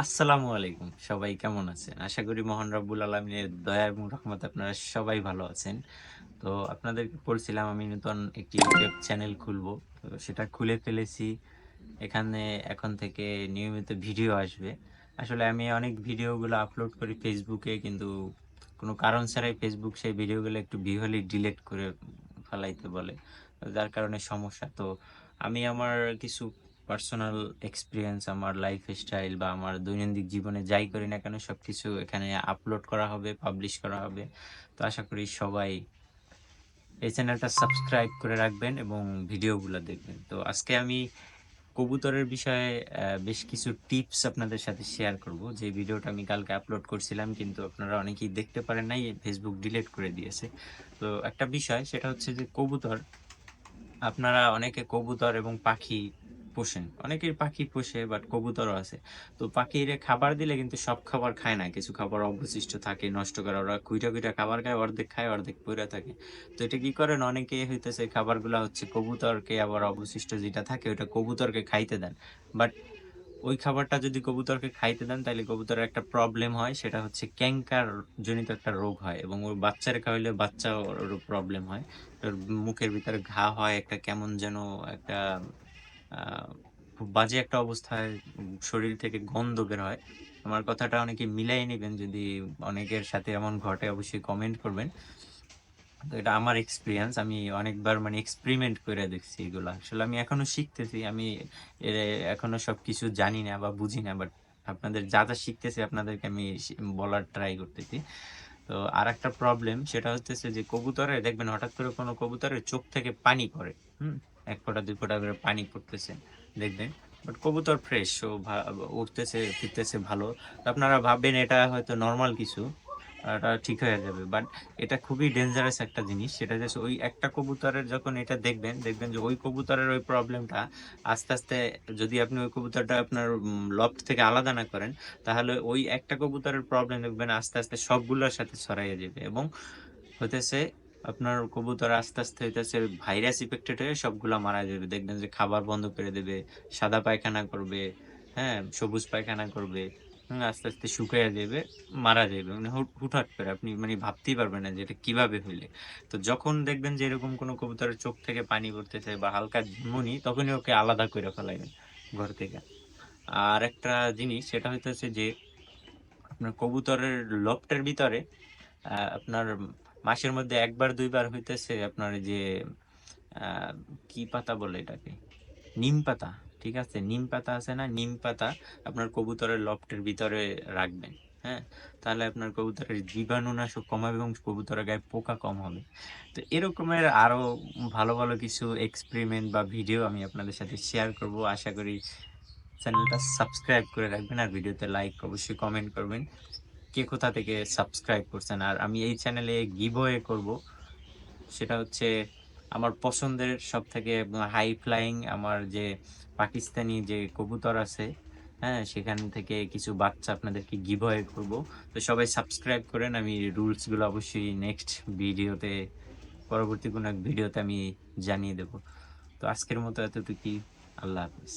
আসসালামু আলাইকুম। সবাই কেমন আছেন? আশা করি মহান রব্বুল আলামিনের দয়া এবং রহমতে আপনারা সবাই ভালো আছেন। তো আপনাদেরকে বলছিলাম আমি নতুন একটি ইউটিউব চ্যানেল খুলবো। তো সেটা খুলে ফেলেছি। এখানে এখন থেকে নিয়মিত ভিডিও আসবে। আসলে আমি অনেক ভিডিওগুলো আপলোড করি Facebook এ কিন্তু কোনো কারণ ছাড়াই Facebook সেই ভিডিওগুলো একটু view হলেই ডিলিট করে ফেলাইতে বলে। যার কারণে সমস্যা। তো আমি আমার কিছু পার্সোনাল এক্সপেরিয়েন্স, আমার লাইফস্টাইল বা আমার দৈনন্দিন জীবনে যাই করি না কেন সবকিছু এখানে আপলোড করা হবে, পাবলিশ করা হবে। তো আশা করি সবাই এই চ্যানেলটা সাবস্ক্রাইব করে রাখবেন এবং ভিডিওগুলা দেখবেন। তো আজকে আমি কবুতরের বিষয়ে বেশ কিছু টিপস আপনাদের সাথে শেয়ার করব। যে ভিডিওটা আমি কালকে আপলোড করছিলাম কিন্তু আপনারা অনেকেই দেখতে পারেন নাই, Facebook ডিলিট করে দিয়েছে। তো একটা বিষয় সেটা হচ্ছে যে কবুতর, আপনারা অনেকে কবুতর এবং পাখি পোষেন। অনেকেই পাখি পোষে বাট কবুতরও আছে। তো পাখিরে খাবার দিলে কিন্তু সব খাবার খায় না। কিছু খাবার অবশিষ্ট থাকে নষ্ট করে। ওরা খুইটা খাবার খায়, অর্ধেক খায়, অর্ধেক পইড়া থাকে। তো এটা কি করেন অনেকে হইতেছে খাবারগুলা হচ্ছে কবুতরকে আবার অবশিষ্ট যেটা থাকে ওইটা কবুতরকে খাইতে দেন। বাট ওই খাবারটা যদি কবুতরকে খাইতে দেন তাইলে কবুতরের একটা প্রবলেম হয় সেটা হচ্ছে ক্যাঙ্কার জনিত একটা রোগ হয় এবং ওর বাচ্চারে খাওয়াইলে বাচ্চারও প্রবলেম হয়। ওর মুখের ভিতরে ঘা হয়, একটা কেমন যেন একটা আ খুব বাজে একটা অবস্থায় শরীর থেকে গন্ধ বের হয়। আমার কথাটা অনেকে মিলাইয়া নিবেন, যদি অনেকের সাথে এমন ঘটে অবশ্যই কমেন্ট করবেন। তো এটা আমার এক্সপেরিয়েন্স। আমি অনেকবার মানে এক্সপেরিমেন্ট কইরা দেখছি এগুলা। আসলে আমি এখনো শিখতেছি। আমি এ এখনো সবকিছু জানি না বা বুঝি না। বাট আপনাদের যা শিখতেছি আপনাদেরকে আমি বলার ট্রাই করতেছি। তো আরেকটা প্রবলেম সেটা হচ্ছে যে কবুতরের দেখবেন হঠাৎ করে কোনো কবুতরের চোখ থেকে পানি পড়ে। হুম? ১ ফোঁটা ২ ফোঁটা করে পানি পড়তেছে দেখবেন। বাট কবুতর ফ্রেশ, ও উড়তেছে ফিরতেছে ভালো। তো আপনারা ভাববেন এটা হয়তো নরমাল কিছু। এটা ঠিক হয়ে যাবে। বাট এটা খুবই ডেঞ্জারাস একটা জিনিস। সেটা যে ওই একটা কবুতরের যখন এটা দেখবেন যে ওই কবুতরের ওই প্রবলেমটা আস্তে যদি আপনি ওই কবুতরটা আপনার লফট থেকে আলাদা না করেন, তাহলে ওই একটা কবুতরের প্রবলেম দেখবেন আস্তে সবগুলোর সাথে ছড়াইয়া যাবে এবং হইতেছে আপনার কবুতর আস্তে হইতেছে ভাইরাস ইফেক্টেড হয়ে সবগুলা মারা যাবে। দেখবেন যে খাবার বন্ধ করে দেবে, সাদা পায়খানা করবে, হ্যাঁ? সবুজ পায়খানা করবে। আস্তে শুকাইয়া যাইবে, মারা যাইবে। মানে হুটহাট করে আপনি মানে ভাবতেই পারবেন না যে এটা কিভাবে হইলে। তো যখন দেখবেন যে এরকম কোন কবুতরের চোখ থেকে পানি পড়তেছে বা হালকা ঝিমুনি তখনই ওকে আলাদা কইরা ফেলাইবেন ঘর থেকে। আরেকটা জিনিস সেটা হইতেছে যে আপনার কবুতরের লফটের ভিতরে আপনার মাসের মধ্যে ১ বার ২ বার হইতেছে আপনার এই যে আ কি পাতা বলে এটাকে? নিম পাতা। ঠিক আছে? নিম পাতা আছে না? নিম পাতা আপনার কবুতরের লফটের ভিতরে রাখবেন। হ্যাঁ? তাহলে আপনার কবুতরের জীবাণুনাশক কমাবে এবং কবুতরের গায়ে পোকা কম হবে। তো এরকমের আরো ভালো কিছু এক্সপেরিমেন্ট বা ভিডিও আমি আপনাদের সাথে শেয়ার করব। আশা করি চ্যানেলটা সাবস্ক্রাইব করে রাখবেন আর ভিডিওতে লাইক অবশ্যই কমেন্ট করবেন। কে কোথা থেকে সাবস্ক্রাইব করছেন। আর আমি এই চ্যানেলে গিভঅয়ে করব। সেটা হচ্ছে আমার পছন্দের সবথেকে হাই ফ্লাইং আমার যে পাকিস্তানি যে কবুতর আছে, হ্যাঁ? সেখান থেকে কিছু বাচ্চা আপনাদেরকে গিভঅয়ে করব। তো সবাই সাবস্ক্রাইব করেন। আমি রুলস গুলো অবশ্যই নেক্সট ভিডিওতে, পরবর্তী কোনো এক ভিডিওতে আমি জানিয়ে দেব। তো আজকের মতো এতটুকুই। আল্লাহ হাফেজ।